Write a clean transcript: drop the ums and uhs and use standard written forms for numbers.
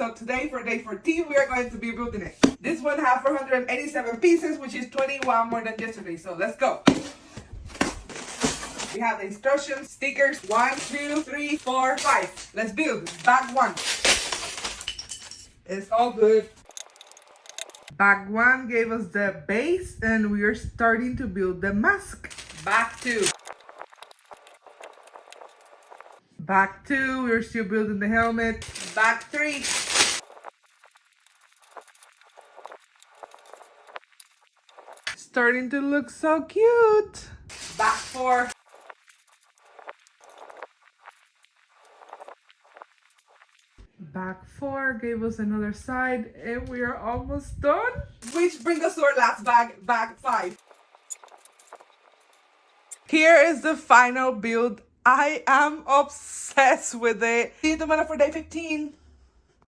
So today for day 14, we are going to be building it. This one has 487 pieces, which is 21 more than yesterday. So let's go. We have the instructions, stickers, 1, 2, 3, 4, 5. Let's build. Bag 1. It's all good. Bag 1 gave us the base and we are starting to build the mask. Bag 2. Bag 2, we're still building the helmet. Bag 3. Starting to look so cute. Bag 4. Bag 4 gave us another side and we are almost done. Which brings us to our last bag, bag 5. Here is the final build. I am obsessed with it. See you tomorrow for day 15.